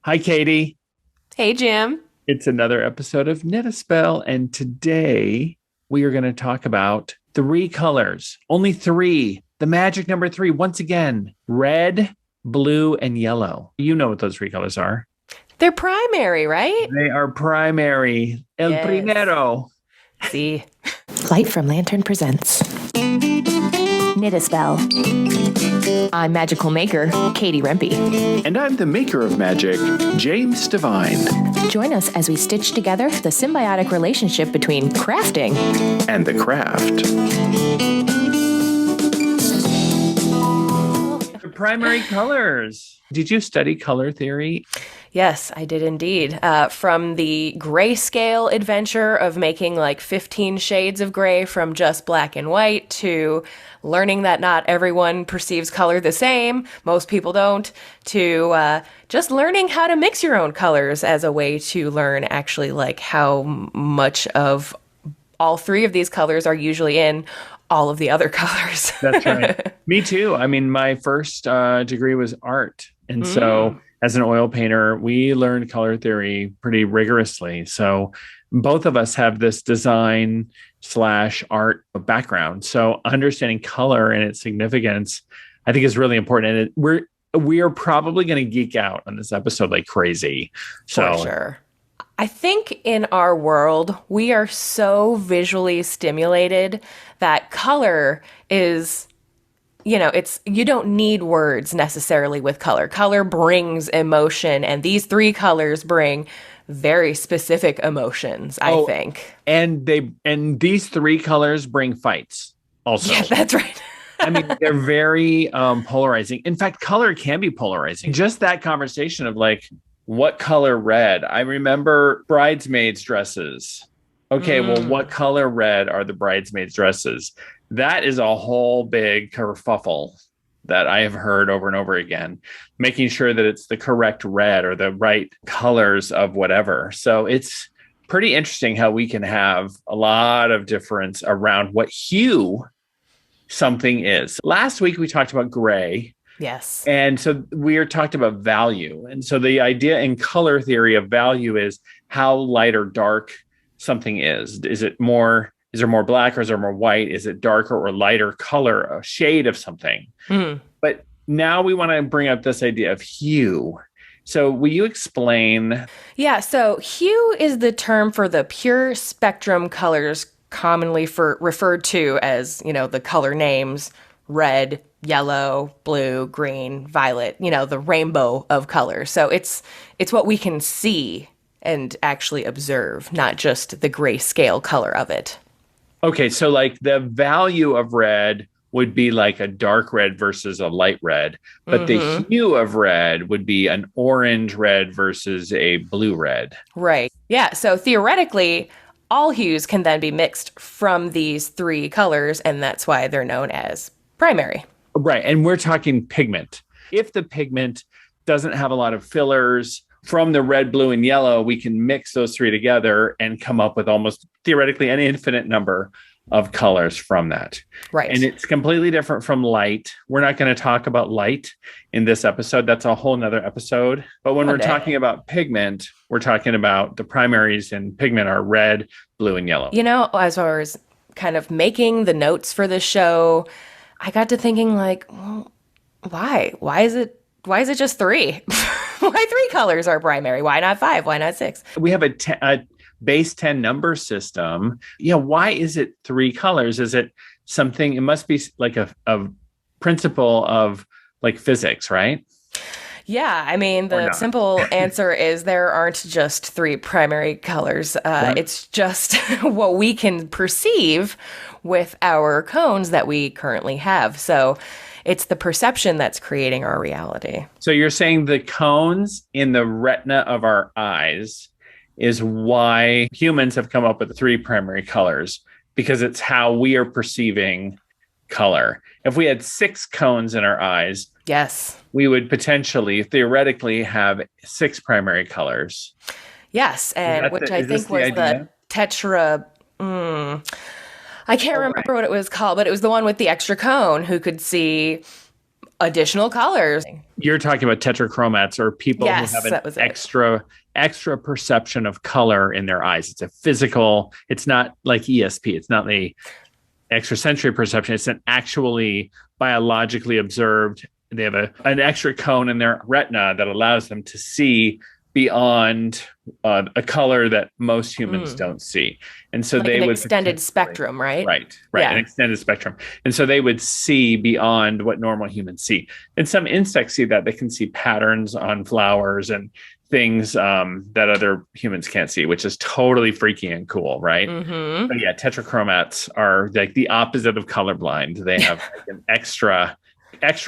Hi, Katie. Hey, Jim. It's another episode of Knit a Spell, and today we are going to talk about three colors. Only three. The magic number three. Once again, red, blue, and yellow. You know what those three colors are. They're primary, right? They are primary. El Yes. primero. See, Light from Lantern presents Knit a Spell. I'm Magical Maker Katie Rempe. And I'm the maker of magic, James Devine. Join us as we stitch together the symbiotic relationship between crafting And the craft. The primary colors. Did you study color theory? yes, I did indeed. From the grayscale adventure of making like 15 shades of gray from just black and white to learning that not everyone perceives color the same, most people don't, to just learning how to mix your own colors as a way to learn actually like how much of all three of these colors are usually in all of the other colors. That's right. Me too. I mean, my first degree was art. And so as an oil painter, we learned color theory pretty rigorously. So both of us have this design / art background. So understanding color and its significance, I think is really important. And we are probably going to geek out on this episode like crazy. So For sure. I think in our world, we are so visually stimulated that color is, you don't need words necessarily with color. Color brings emotion, and these three colors bring very specific emotions, I think. and these three colors bring fights also. Yeah, that's right. I mean, they're very polarizing. In fact, color can be polarizing. Just that conversation of like, what color red? I remember bridesmaids' dresses. Okay, well, what color red are the bridesmaids' dresses? That is a whole big kerfuffle that I have heard over and over again, making sure that it's the correct red or the right colors of whatever. So it's pretty interesting how we can have a lot of difference around what hue something is. Last week, we talked about gray. Yes. And so we are talked about value. And so the idea in color theory of value is how light or dark something is. Is there more black or is there more white? Is it darker or lighter color, a shade of something? But now we want to bring up this idea of hue. So will you explain? Yeah, so hue is the term for the pure spectrum colors commonly referred to as, the color names red, yellow, blue, green, violet, the rainbow of colors. So it's what we can see and actually observe, not just the grayscale color of it. Okay, so like the value of red would be like a dark red versus a light red, but the hue of red would be an orange red versus a blue red. Right. Yeah, so theoretically, all hues can then be mixed from these three colors, and that's why they're known as primary. Right. And we're talking pigment. If the pigment doesn't have a lot of fillers from the red, blue, and yellow, we can mix those three together and come up with almost theoretically an infinite number of colors from that. Right. And it's completely different from light. We're not going to talk about light in this episode. That's a whole nother episode. But when we're talking about pigment, we're talking about the primaries in pigment are red, blue, and yellow. As I was kind of making the notes for this show, I got to thinking like, well, why? Why is it just three? Why three colors are primary? Why not five? Why not six? We have a base 10 number system. Why is it three colors? Is it something, it must be like a principle of like physics, right? Yeah, I mean, the simple answer is there aren't just three primary colors. Right. It's just what we can perceive with our cones that we currently have. So it's the perception that's creating our reality. So you're saying the cones in the retina of our eyes is why humans have come up with three primary colors, because it's how we are perceiving color. If we had 6 cones in our eyes, yes, we would potentially, theoretically, have 6 primary colors. Yes, and which I think was the tetra. I can't remember what it was called, but it was the one with the extra cone who could see additional colors. You're talking about tetrachromats, or people who have an extra perception of color in their eyes. It's a physical, it's not like ESP. It's not the extrasensory perception. It's an actually biologically observed. They have an extra cone in their retina that allows them to see beyond a color that most humans don't see. And so like they an would extended spectrum, right? Right. Yeah. An extended spectrum. And so they would see beyond what normal humans see. And some insects see that. They can see patterns on flowers and things that other humans can't see, which is totally freaky and cool, right? Mm-hmm. But yeah, tetrachromats are like the opposite of colorblind. They have like an extra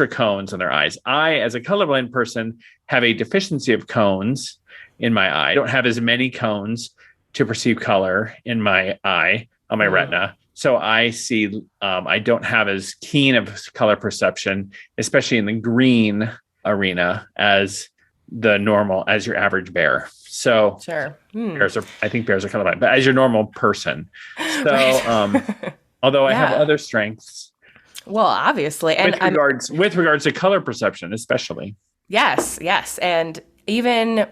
cones in their eyes. I, as a colorblind person, have a deficiency of cones in my eye. I don't have as many cones to perceive color in my eye, on my retina. So I see, I don't have as keen of color perception, especially in the green arena, as your average bear. So sure. I think bears are colorblind, but as your normal person. So, although I have other strengths. Well, obviously. And with regards to color perception, especially. Yes. And even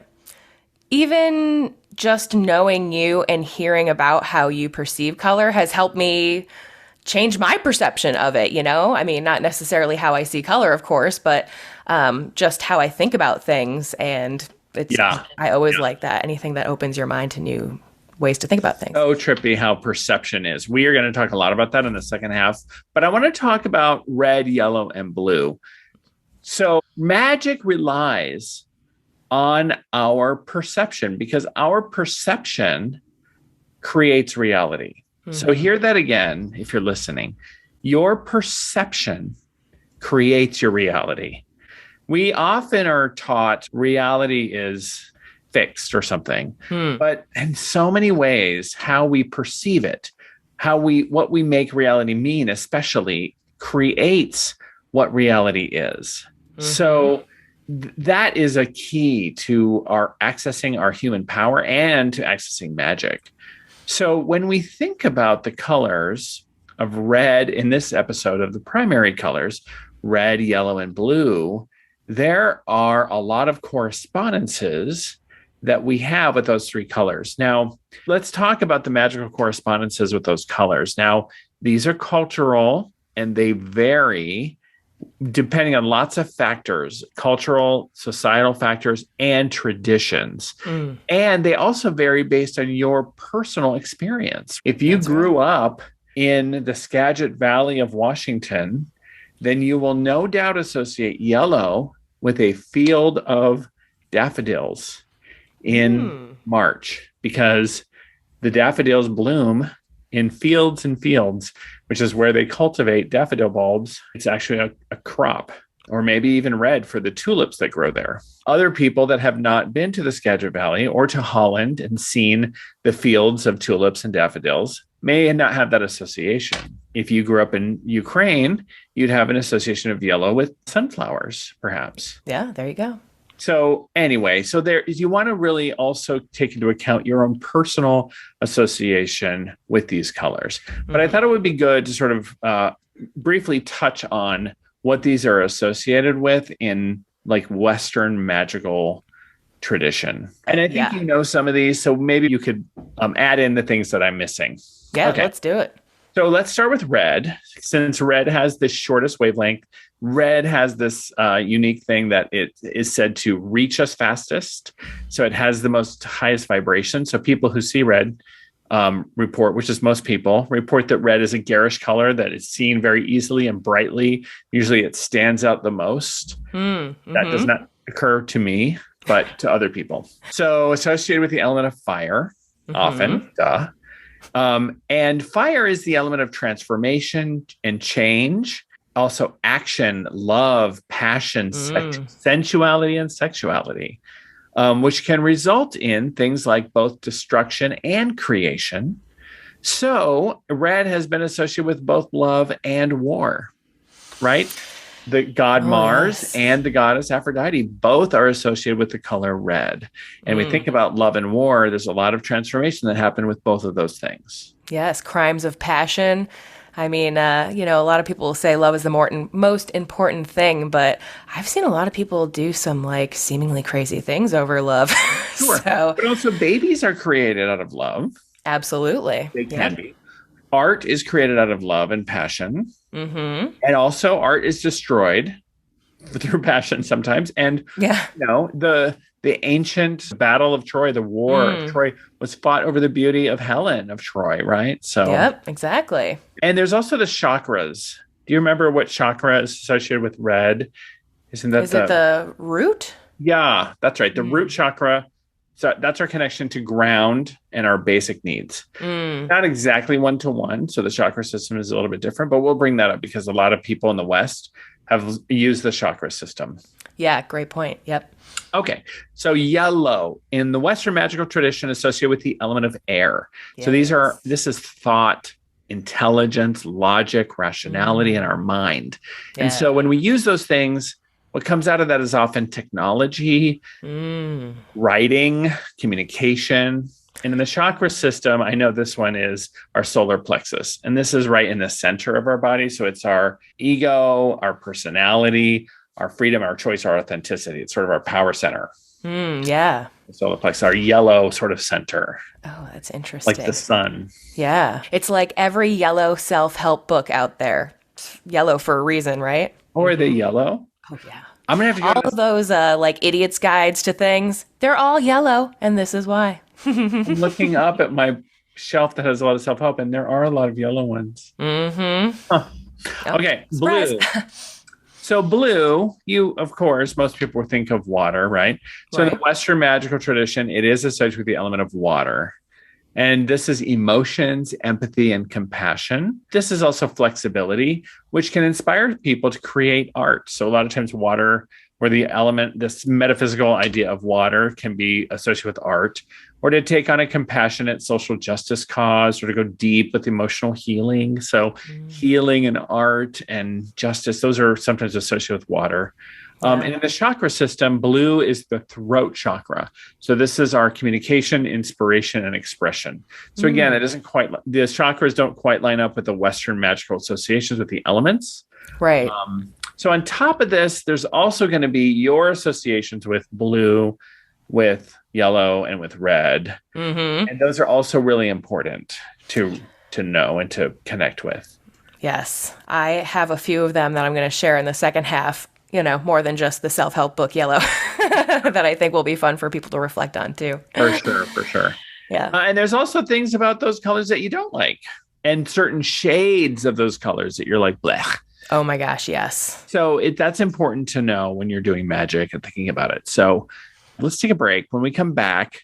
just knowing you and hearing about how you perceive color has helped me change my perception of it, you know? I mean, not necessarily how I see color, of course, but just how I think about things. And I always like that. Anything that opens your mind to new ways to think about things. Oh, trippy how perception is. We are going to talk a lot about that in the second half, but I want to talk about red, yellow, and blue. So magic relies on our perception because our perception creates reality. Mm-hmm. So hear that again, if you're listening. Your perception creates your reality. We often are taught reality is fixed or something, but in so many ways, how we perceive it, what we make reality mean, especially creates what reality is. Mm-hmm. So that is a key to our accessing our human power and to accessing magic. So when we think about the colors of red in this episode of the primary colors, red, yellow, and blue, there are a lot of correspondences that we have with those three colors. Now, let's talk about the magical correspondences with those colors. Now, these are cultural and they vary depending on lots of factors, cultural, societal factors, and traditions. And they also vary based on your personal experience. If you grew up in the Skagit Valley of Washington, then you will no doubt associate yellow with a field of daffodils in March, because the daffodils bloom in fields and fields, which is where they cultivate daffodil bulbs. It's actually a crop, or maybe even red for the tulips that grow there. Other people that have not been to the Skagit Valley or to Holland and seen the fields of tulips and daffodils may not have that association. If you grew up in Ukraine, you'd have an association of yellow with sunflowers, perhaps. Yeah, there you go. So anyway, there you want to really also take into account your own personal association with these colors. But I thought it would be good to sort of briefly touch on what these are associated with in like Western magical tradition. And I think you know some of these, so maybe you could add in the things that I'm missing. Yeah, let's do it. So let's start with red. Since red has the shortest wavelength, red has this unique thing that it is said to reach us fastest. So it has the most highest vibration. So people who see red report, which is most people, report that red is a garish color that is seen very easily and brightly. Usually it stands out the most. That does not occur to me, but to other people. So associated with the element of fire, often, and fire is the element of transformation and change. Also action, love, passion, sensuality, and sexuality, which can result in things like both destruction and creation. So red has been associated with both love and war, right? The god Mars and the goddess Aphrodite both are associated with the color red. And we think about love and war, there's a lot of transformation that happened with both of those things. Yes, crimes of passion. I mean, a lot of people will say love is the most important thing, but I've seen a lot of people do some like seemingly crazy things over love. Sure. So, But also babies are created out of love. absolutely. They can be. Art is created out of love and passion. Mm-hmm. And also art is destroyed through passion sometimes. And the ancient battle of Troy, the war of Troy, was fought over the beauty of Helen of Troy, right? So yep, exactly. And there's also the chakras. Do you remember what chakra is associated with red? Is it the root? Yeah, that's right. The root chakra. So that's our connection to ground and our basic needs. Not exactly one-to-one. So the chakra system is a little bit different, but we'll bring that up because a lot of people in the West have used the chakra system. Yeah, great point. Yep. Okay. So yellow in the Western magical tradition associated with the element of air. Yes. So this is thought, intelligence, logic, rationality in our mind. Yeah. And so when we use those things, what comes out of that is often technology, writing, communication. And in the chakra system, I know this one is our solar plexus. And this is right in the center of our body. So it's our ego, our personality, our freedom, our choice, our authenticity. It's sort of our power center. Yeah. The solar plexus, our yellow sort of center. Oh, that's interesting. Like the sun. Yeah. It's like every yellow self-help book out there. It's yellow for a reason, right? Or the yellow. Oh, yeah. I'm going to have to all of those like idiots' guides to things. They're all yellow, and this is why. I'm looking up at my shelf that has a lot of self-help, and there are a lot of yellow ones. Mm-hmm. Huh. Okay, blue. So blue, of course, most people would think of water, right? So in the Western magical tradition, it is associated with the element of water. And this is emotions, empathy, and compassion. This is also flexibility, which can inspire people to create art. So a lot of times water, or the element, this metaphysical idea of water can be associated with art, or to take on a compassionate social justice cause, or to go deep with emotional healing. So healing and art and justice, those are sometimes associated with water. And in the chakra system, blue is the throat chakra. So this is our communication, inspiration, and expression. So again, the chakras don't quite line up with the Western magical associations with the elements. Right. So on top of this, there's also going to be your associations with blue, with yellow, and with red. Mm-hmm. And those are also really important to know and to connect with. Yes. I have a few of them that I'm going to share in the second half. More than just the self-help book yellow that I think will be fun for people to reflect on too. For sure. Yeah. And there's also things about those colors that you don't like, and certain shades of those colors that you're like, blech. Oh my gosh, yes. So that's important to know when you're doing magic and thinking about it. So let's take a break. When we come back,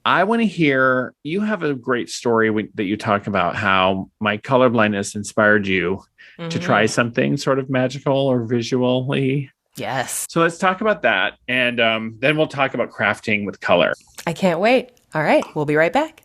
I want to hear, you have a great story that you talk about how my colorblindness inspired you to try something sort of magical or visually. Yes. So let's talk about that. And then we'll talk about crafting with color. I can't wait. All right. We'll be right back.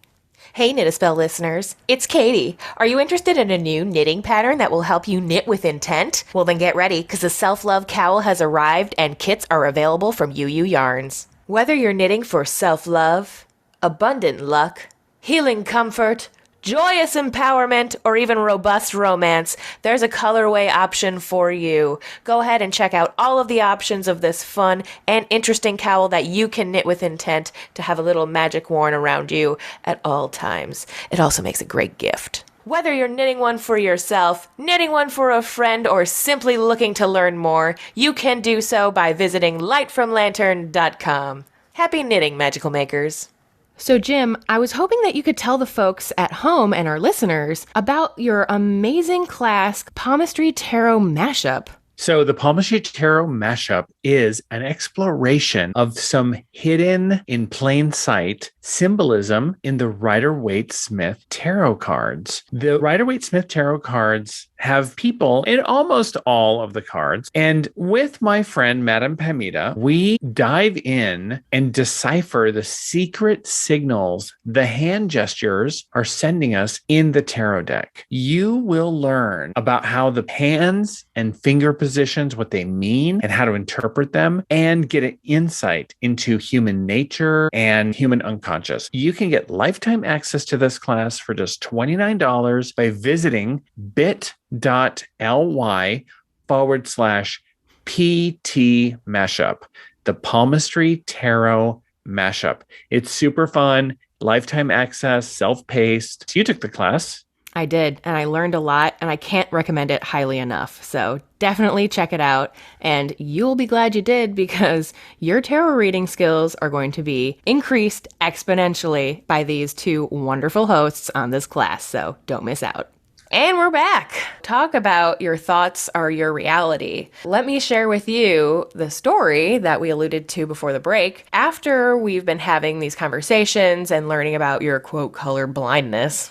Hey, Knit a Spell listeners. It's Katie. Are you interested in a new knitting pattern that will help you knit with intent? Well, then get ready, because the Self-Love Cowl has arrived and kits are available from UU Yarns. Whether you're knitting for self-love, abundant luck, healing comfort, joyous empowerment, or even robust romance, there's a colorway option for you. Go ahead and check out all of the options of this fun and interesting cowl that you can knit with intent to have a little magic worn around you at all times. It also makes a great gift. Whether you're knitting one for yourself, knitting one for a friend, or simply looking to learn more, you can do so by visiting lightfromlantern.com. Happy knitting, magical makers. So, Jim, I was hoping that you could tell the folks at home and our listeners about your amazing class Palmistry Tarot Mashup. So the Palmistry Tarot Mashup is an exploration of some hidden in plain sight symbolism in the Rider-Waite-Smith tarot cards. The Rider-Waite-Smith tarot cards have people in almost all of the cards. And with my friend, Madame Pamita, we dive in and decipher the secret signals the hand gestures are sending us in the tarot deck. You will learn about how the hands and finger positions, what they mean, and how to interpret interpret them and get an insight into human nature and human unconscious. You can get lifetime access to this class for just $29 by visiting bit.ly/PT mashup, the Palmistry Tarot mashup. It's super fun, lifetime access, self-paced. So you took the class. I did, and I learned a lot, and I can't recommend it highly enough. So definitely check it out, and you'll be glad you did, because your tarot reading skills are going to be increased exponentially by these two wonderful hosts on this class, so don't miss out. And we're back. Talk about your thoughts are your reality. Let me share with you the story that we alluded to before the break. After we've been having these conversations and learning about your quote color blindness.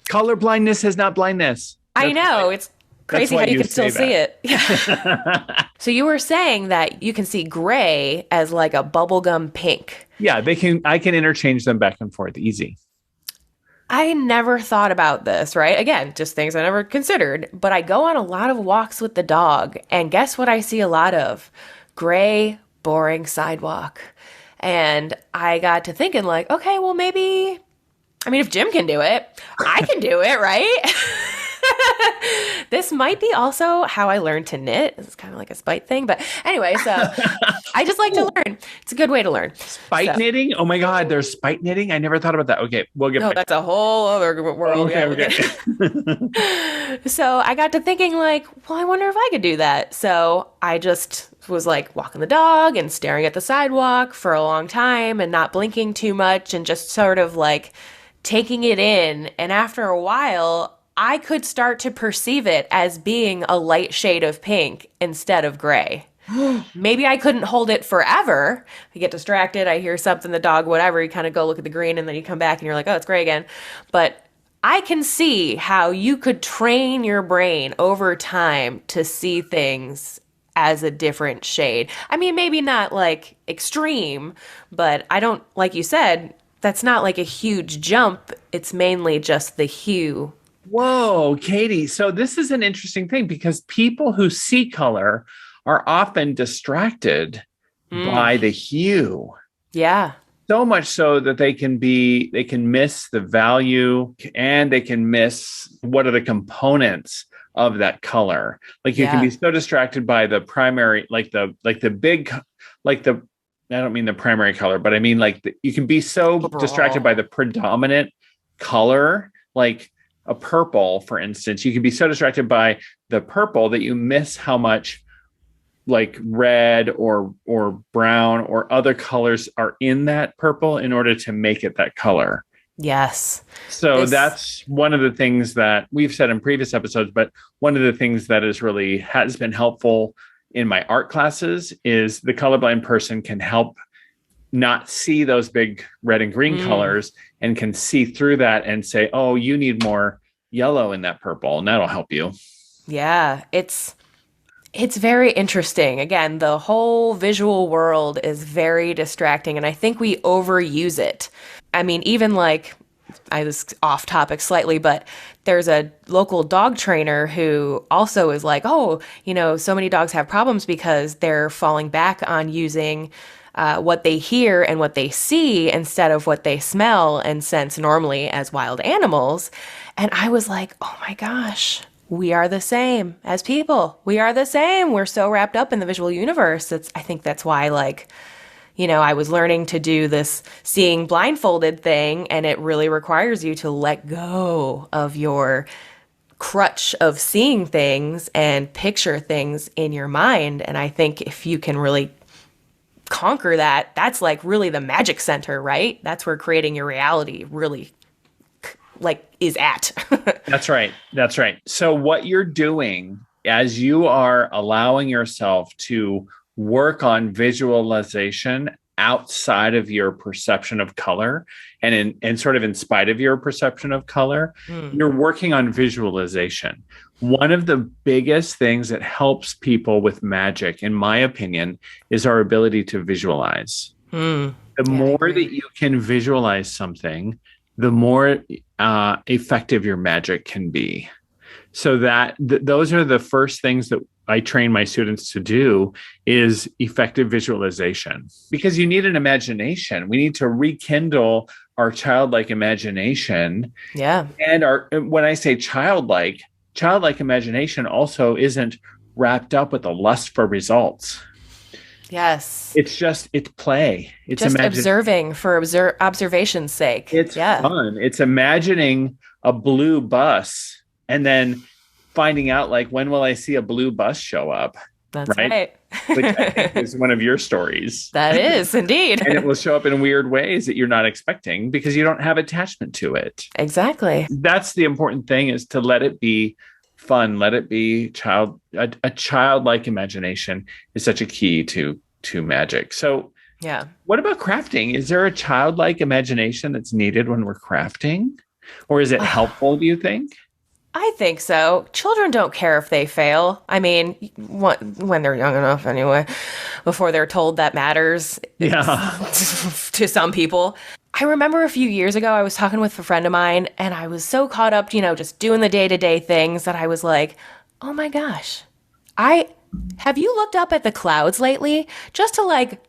Color blindness is not blindness. I know. It's crazy how you can still see it. Yeah. So you were saying that you can see gray as like a bubblegum pink. Yeah, I can interchange them back and forth easy. I never thought about this, right? Again, just things I never considered. But I go on a lot of walks with the dog, and guess what I see a lot of? Gray, boring sidewalk. And I got to thinking like, okay, well maybe, I mean, if Jim can do it, I can do it, right? This might be also how I learned to knit. It's kind of like a spite thing. But anyway, so I just like to learn. It's a good way to learn. Spite knitting? Oh my God, there's spite knitting? I never thought about that. Okay, we'll get back. That's a whole other world. Okay. So I got to thinking like, well, I wonder if I could do that. So I just was like walking the dog and staring at the sidewalk for a long time and not blinking too much and just sort of like taking it in. And after a while, I could start to perceive it as being a light shade of pink instead of gray. Maybe I couldn't hold it forever. I get distracted. I hear something, the dog, whatever. You kind of go look at the green and then you come back and you're like, oh, it's gray again. But I can see how you could train your brain over time to see things as a different shade. I mean, maybe not like extreme, but I don't, like you said, that's not like a huge jump. It's mainly just the hue. Whoa, Katie. So this is an interesting thing because people who see color are often distracted by the hue. Yeah. So much so that they can miss the value and they can miss what are the components of that color. Like you can be so distracted by the primary, I don't mean the primary color, but I mean you can be so distracted by the predominant color, like a purple, for instance. You can be so distracted by the purple that you miss how much like red or brown or other colors are in that purple in order to make it that color. Yes. So that's one of the things that we've said in previous episodes, but one of the things that has been helpful in my art classes is the colorblind person can help not see those big red and green colors and can see through that and say, oh, you need more yellow in that purple, and that'll help you. Yeah, it's very interesting. Again, the whole visual world is very distracting, and I think we overuse it. I mean, even like, I was off topic slightly, but there's a local dog trainer who also is like, oh, so many dogs have problems because they're falling back on using what they hear and what they see instead of what they smell and sense normally as wild animals. And I was like, oh my gosh, we are the same as people. We are the same. We're so wrapped up in the visual universe. I think that's why, I was learning to do this seeing blindfolded thing, and it really requires you to let go of your crutch of seeing things and picture things in your mind. And I think if you can really conquer that, that's like really the magic center, right? That's where creating your reality really is at. That's right. So what you're doing as you are allowing yourself to work on visualization outside of your perception of color and sort of in spite of your perception of color, you're working on visualization. One of the biggest things that helps people with magic, in my opinion, is our ability to visualize. The more that you can visualize something, the more effective your magic can be. So that those are the first things that I train my students to do is effective visualization, because you need an imagination. We need to rekindle our childlike imagination. Yeah. And when I say childlike imagination also isn't wrapped up with a lust for results. Yes. It's play. It's just observing for observation's sake. It's fun. It's imagining a blue bus and then finding out, like, when will I see a blue bus show up? That's right. Which I think is one of your stories. That is indeed. And it will show up in weird ways that you're not expecting because you don't have attachment to it. Exactly. That's the important thing, is to let it be fun. Let it be a childlike imagination is such a key to magic. So yeah. What about crafting? Is there a childlike imagination that's needed when we're crafting? Or is it helpful, do you think? I think so. Children don't care if they fail. I mean, when they're young enough anyway, before they're told that matters to some people. I remember a few years ago, I was talking with a friend of mine and I was so caught up, just doing the day-to-day things that I was like, oh my gosh, have you looked up at the clouds lately? Just to like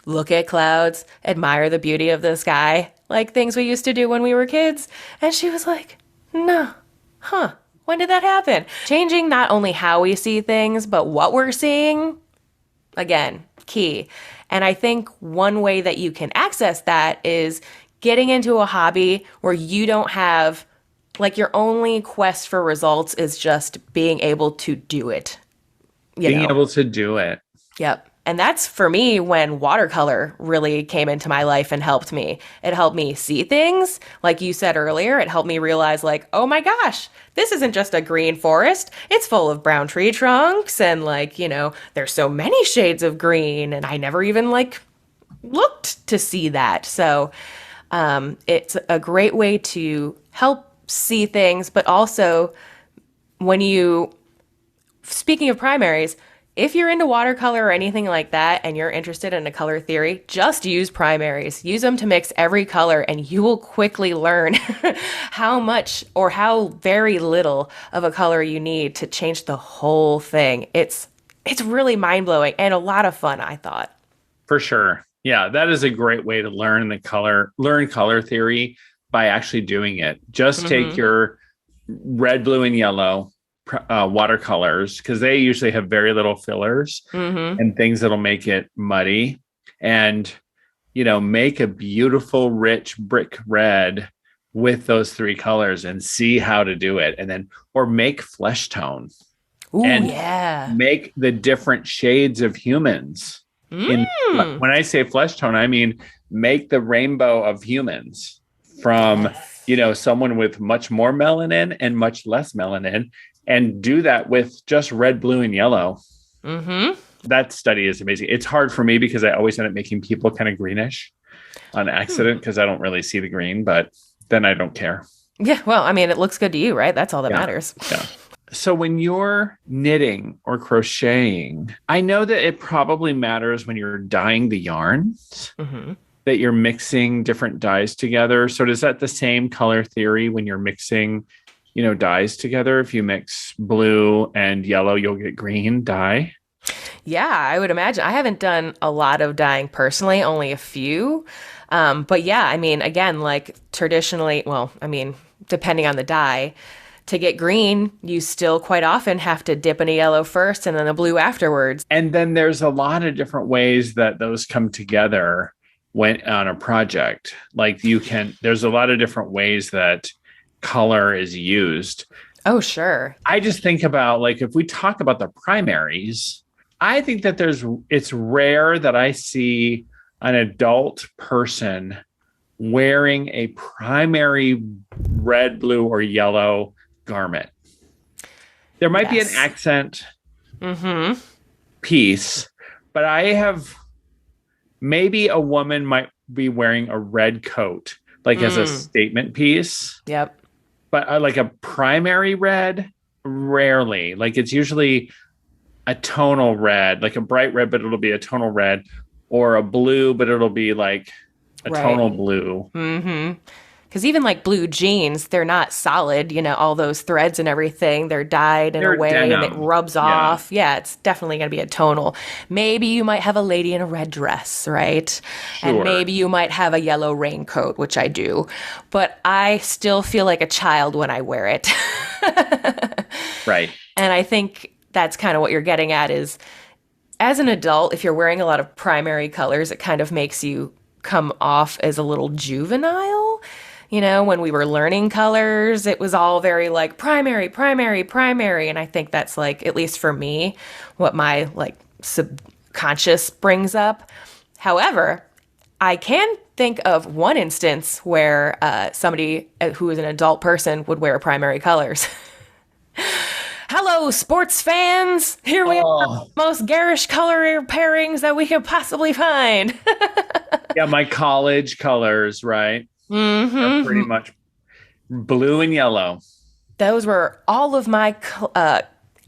look at clouds, admire the beauty of the sky, like things we used to do when we were kids. And she was like, no. Huh, when did that happen? Changing not only how we see things, but what we're seeing, again, key. And I think one way that you can access that is getting into a hobby where you don't have, like, your only quest for results is just being able to do it. Being able to do it. Yep. And that's for me when watercolor really came into my life and helped me. It helped me see things. Like you said earlier, it helped me realize, like, oh my gosh, this isn't just a green forest. It's full of brown tree trunks. And like, there's so many shades of green. And I never even looked to see that. So it's a great way to help see things. But also speaking of primaries, if you're into watercolor or anything like that and you're interested in a color theory, just use primaries. Use them to mix every color and you will quickly learn how much or how very little of a color you need to change the whole thing. It's really mind-blowing and a lot of fun, I thought. For sure. Yeah, that is a great way to learn color theory by actually doing it. Just take your red, blue, and yellow watercolors, because they usually have very little fillers and things that'll make it muddy, and make a beautiful rich brick red with those three colors and see how to do it. And then or make flesh tone. Ooh, and yeah. Make the different shades of humans. When I say flesh tone, I mean make the rainbow of humans from someone with much more melanin and much less melanin. And do that with just red, blue, and yellow. That study is amazing. It's hard for me because I always end up making people kind of greenish on accident because I don't really see the green, but then I don't care. Yeah, well, I mean, it looks good to you, right? That's all that matters. Yeah. So when you're knitting or crocheting, I know that it probably matters when you're dyeing the yarns, that you're mixing different dyes together. So is that the same color theory when you're mixing dyes together? If you mix blue and yellow, you'll get green dye. Yeah, I would imagine. I haven't done a lot of dyeing personally, only a few. But yeah, I mean, again, like traditionally, depending on the dye, to get green, you still quite often have to dip in a yellow first and then a blue afterwards. And then there's a lot of different ways that those come together when on a project. There's a lot of different ways that color is used. Oh, sure. I just think about, if we talk about the primaries, I think that it's rare that I see an adult person wearing a primary red, blue, or yellow garment. There might be an accent piece, but I have maybe a woman might be wearing a red coat, as a statement piece. Yep. But like a primary red, rarely. It's usually a tonal red, like a bright red, but it'll be a tonal red, or a blue, but it'll be like a tonal blue. Because even like blue jeans, they're not solid, all those threads and everything. They're dyed in a way and it rubs off. Yeah, it's definitely going to be a tonal. Maybe you might have a lady in a red dress, right? Sure. And maybe you might have a yellow raincoat, which I do. But I still feel like a child when I wear it. Right. And I think that's kind of what you're getting at is, as an adult, if you're wearing a lot of primary colors, it kind of makes you come off as a little juvenile. When we were learning colors, it was all very like primary, primary, primary. And I think that's like, at least for me, what my like subconscious brings up. However, I can think of one instance where somebody who is an adult person would wear primary colors. Hello, sports fans. Here we are, most garish color pairings that we could possibly find. Yeah, my college colors, right? Are pretty much blue and yellow. Those were all of my,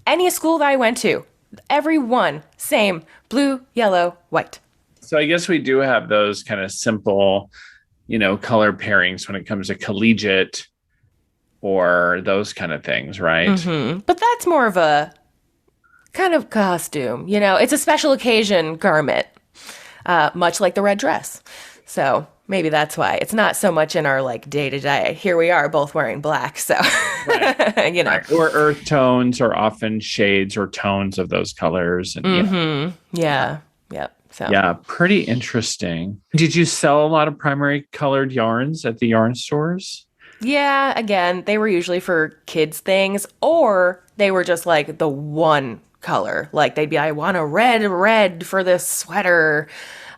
any school that I went to, every one, same, blue, yellow, white. So I guess we do have those kind of simple, color pairings when it comes to collegiate or those kind of things, right? Mm-hmm. But that's more of a kind of costume, it's a special occasion garment, much like the red dress. So maybe that's why it's not so much in our like day to day. Here we are both wearing black. So, right. Right. Or earth tones are often shades or tones of those colors. And yeah. Yep. So. Yeah. Pretty interesting. Did you sell a lot of primary colored yarns at the yarn stores? Yeah. Again, they were usually for kids things, or they were just like the one color. Like they'd be, I want a red for this sweater.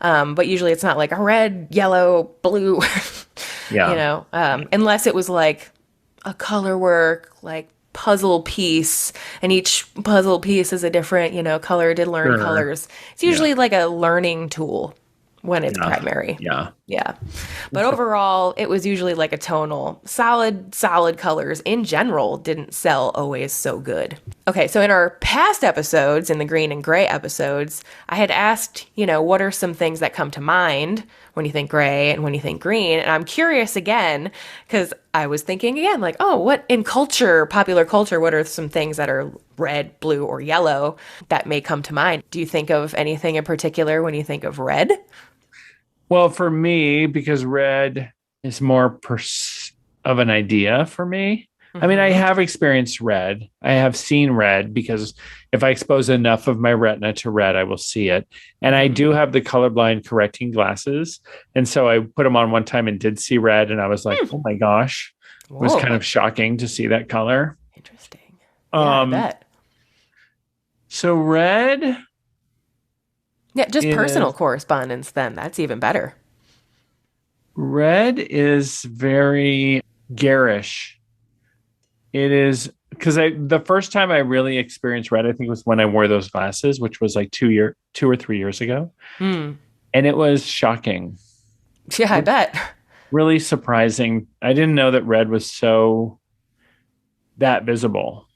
But usually it's not like a red, yellow, blue, unless it was like a color work, like puzzle piece, and each puzzle piece is a different, color to learn colors. It's usually like a learning tool when it's primary. Yeah. Yeah. But overall, it was usually like a tonal. Solid colors in general didn't sell always so good. Okay, so in our past episodes, in the green and gray episodes, I had asked, what are some things that come to mind when you think gray and when you think green? And I'm curious again, because I was thinking again, like, what in popular culture, what are some things that are red, blue, or yellow that may come to mind? Do you think of anything in particular when you think of red? Well, for me, because red is more of an idea for me. Mm-hmm. I mean, I have experienced red. I have seen red because if I expose enough of my retina to red, I will see it. And I do have the colorblind correcting glasses. And so I put them on one time and did see red. And I was like, oh my gosh, it was kind of shocking to see that color. Interesting. Yeah, I bet. So red... Yeah, just personal correspondence then. That's even better. Red is very garish. It is, because the first time I really experienced red, I think was when I wore those glasses, which was like 2 or 3 years ago. And it was shocking. Yeah, I bet. Really surprising. I didn't know that red was that visible.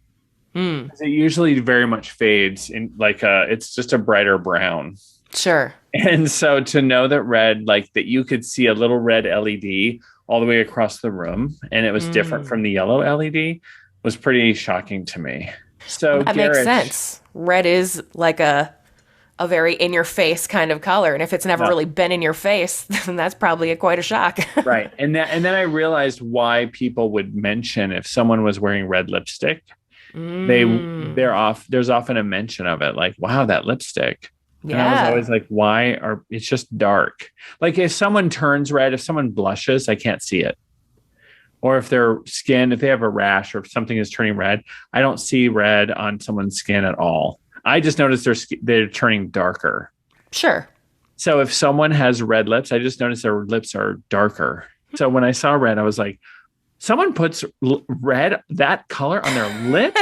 It usually very much fades in it's just a brighter brown. Sure. And so to know that red, like that you could see a little red LED all the way across the room and it was different from the yellow LED was pretty shocking to me. So that makes sense. Red is like a very in your face kind of color. And if it's never really been in your face, then that's probably quite a shock. Right. And then I realized why people would mention if someone was wearing red lipstick. There's often a mention of it, like, wow, that lipstick. Yeah. And I was always like, it's just dark. Like if someone turns red, if someone blushes, I can't see it. Or if their skin, if they have a rash or if something is turning red, I don't see red on someone's skin at all. I just notice they're turning darker. Sure. So if someone has red lips, I just notice their lips are darker. So when I saw red, I was like, someone puts red, that color on their lips?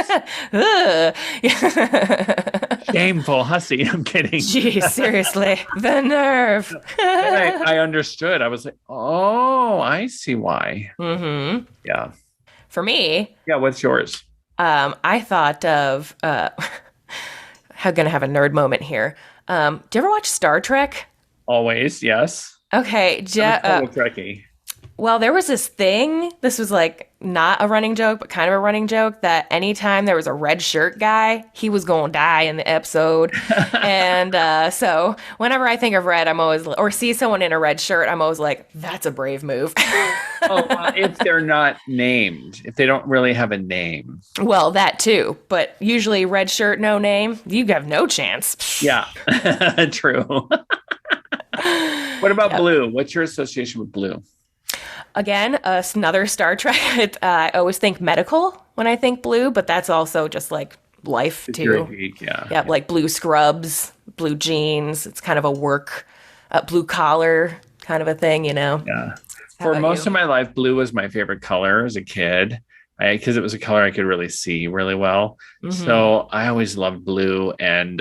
Shameful, hussy. I'm kidding. Gee, seriously. The nerve. I understood. I was like, oh, I see why. Mm-hmm. Yeah. For me. Yeah, what's yours? I thought of, I'm going to have a nerd moment here. Do you ever watch Star Trek? Always, yes. Okay. I'm a total Trekkie. Well, there was this thing, this was like not a running joke, but kind of a running joke, that anytime there was a red shirt guy, he was going to die in the episode. And so whenever I think of red, I'm always, or see someone in a red shirt, I'm always like, that's a brave move. If they're not named, if they don't really have a name. Well, that too. But usually red shirt, no name, you have no chance. Yeah, true. What about blue? What's your association with blue? Again, another Star Trek. I always think medical when I think blue, but that's also just like life too. Geek, yeah. Yeah, like blue scrubs, blue jeans. It's kind of a work, blue collar kind of a thing, you know? Yeah. For most of my life, blue was my favorite color as a kid because it was a color I could really see really well. Mm-hmm. So I always loved blue, and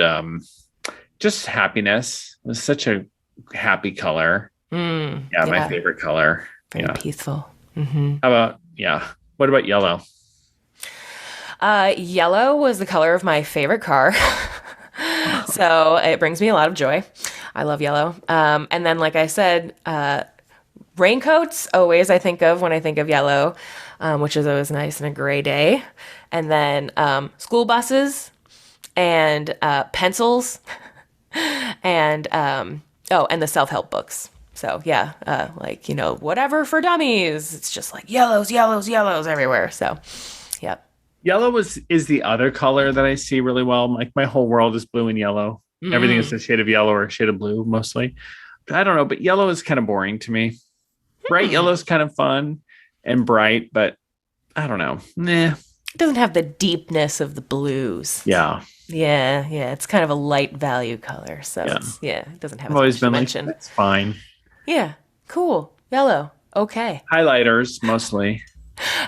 just happiness. It was such a happy color. My favorite color. Very peaceful. Mm-hmm. How about, what about yellow? Yellow was the color of my favorite car. So it brings me a lot of joy. I love yellow. And then, like I said, raincoats, always I think of when I think of yellow, which is always nice on a gray day. And then school buses and pencils and, and the self-help books. So yeah, whatever for dummies. It's just like yellows everywhere. So, yep. Yellow is the other color that I see really well. Like my whole world is blue and yellow. Mm-hmm. Everything is a shade of yellow or a shade of blue mostly. I don't know, but yellow is kind of boring to me. Bright yellow is kind of fun and bright, but I don't know. Nah. It doesn't have the deepness of the blues. Yeah. Yeah. It's kind of a light value color. So it doesn't have I've always been dimension. Like, that's fine. Yeah. Cool. Yellow. Okay. Highlighters mostly.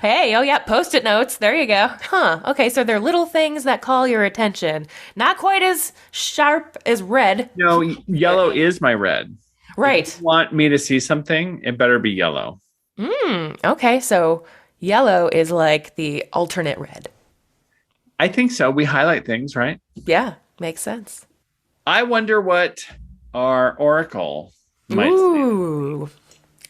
Hey, Post-it notes. There you go. Huh. Okay, so they're little things that call your attention. Not quite as sharp as red. No, yellow is my red. Right. If you want me to see something, it better be yellow. Okay, so yellow is like the alternate red. I think so. We highlight things, right? Yeah, makes sense. I wonder what our oracle might say.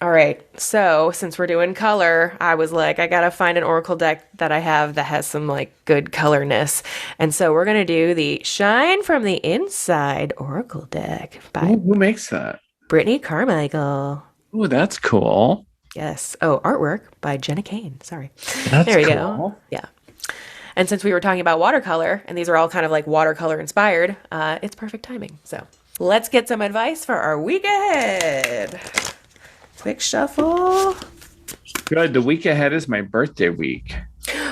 All right. So since we're doing color, I was like, I got to find an oracle deck that I have that has some like good colorness. And so we're going to do the Shine from the Inside oracle deck by who makes that? Brittany Carmichael. Oh, that's cool. Yes. Oh, artwork by Jenna Kane. Sorry. That's there we cool. go. Yeah. And since we were talking about watercolor, and these are all kind of like watercolor inspired, it's perfect timing. So let's get some advice for our week ahead. Quick shuffle. Good. The week ahead is my birthday week.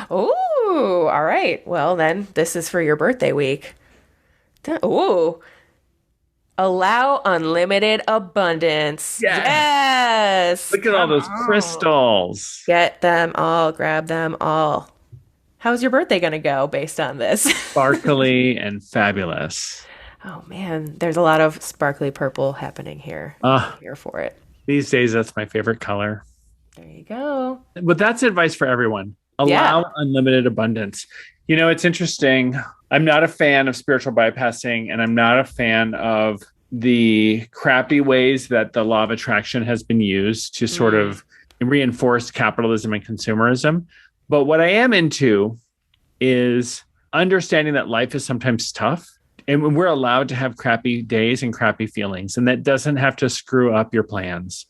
Oh, all right. Well, then this is for your birthday week. Ooh. Allow unlimited abundance. Yes. Look at all those crystals. Get them all. Grab them all. How's your birthday going to go based on this? Sparkly and fabulous. Oh, man. There's a lot of sparkly purple happening here. I'm here for it. These days, that's my favorite color. There you go. But that's advice for everyone. Allow unlimited abundance. You know, it's interesting. I'm not a fan of spiritual bypassing, and I'm not a fan of the crappy ways that the law of attraction has been used to sort of reinforce capitalism and consumerism. But what I am into is understanding that life is sometimes tough. And we're allowed to have crappy days and crappy feelings. And that doesn't have to screw up your plans.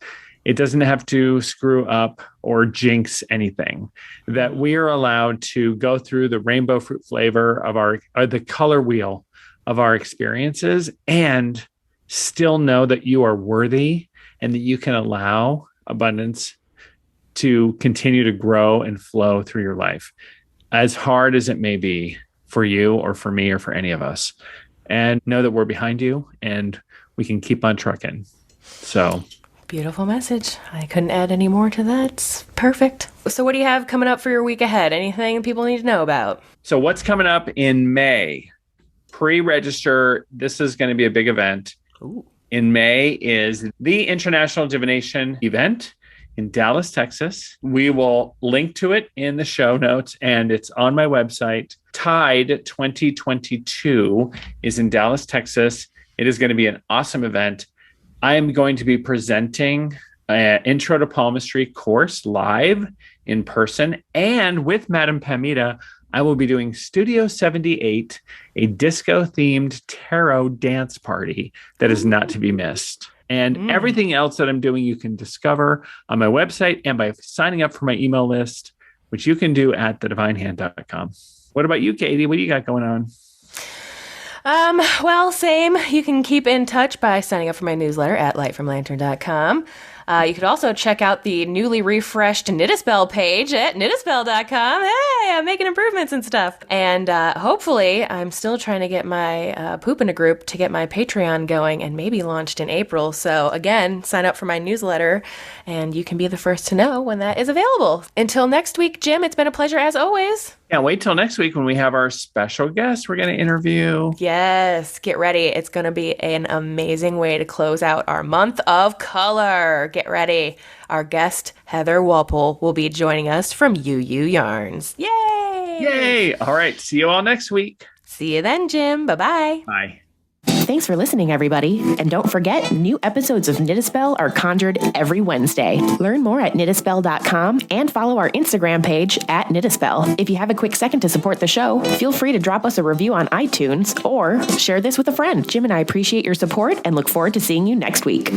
It doesn't have to screw up or jinx anything. That we are allowed to go through the rainbow fruit flavor of the color wheel of our experiences and still know that you are worthy and that you can allow abundance to continue to grow and flow through your life, as hard as it may be for you or for me or for any of us. And know that we're behind you and we can keep on trucking. So beautiful message. I couldn't add any more to that. It's perfect. So what do you have coming up for your week ahead? Anything people need to know about? So what's coming up in May? Pre-register. This is going to be a big event. Ooh. In May is the International Divination event in Dallas, Texas. We will link to it in the show notes, and it's on my website. Tide 2022 is in Dallas, Texas. It is going to be an awesome event. I am going to be presenting Intro to Palmistry course live in person. And with Madame Pamita, I will be doing Studio 78, a disco-themed tarot dance party that is not to be missed. And everything else that I'm doing, you can discover on my website and by signing up for my email list, which you can do at thedivinehand.com. What about you, Katie? What do you got going on? Well, same. You can keep in touch by signing up for my newsletter at lightfromlantern.com. You could also check out the newly refreshed Knitispell page at knitispell.com. Hey, I'm making improvements and stuff. And hopefully, I'm still trying to get my Poop in a Group to get my Patreon going and maybe launched in April. So again, sign up for my newsletter and you can be the first to know when that is available. Until next week, Jim, it's been a pleasure as always. Can't wait till next week when we have our special guest we're going to interview. Yes, get ready. It's going to be an amazing way to close out our month of color. Get ready. Our guest, Heather Walpole, will be joining us from UU Yarns. Yay! Yay! All right. See you all next week. See you then, Jim. Bye-bye. Bye. Thanks for listening, everybody. And don't forget, new episodes of Knitispell are conjured every Wednesday. Learn more at knitispell.com and follow our Instagram page at Knitispell. If you have a quick second to support the show, feel free to drop us a review on iTunes or share this with a friend. Jim and I appreciate your support and look forward to seeing you next week.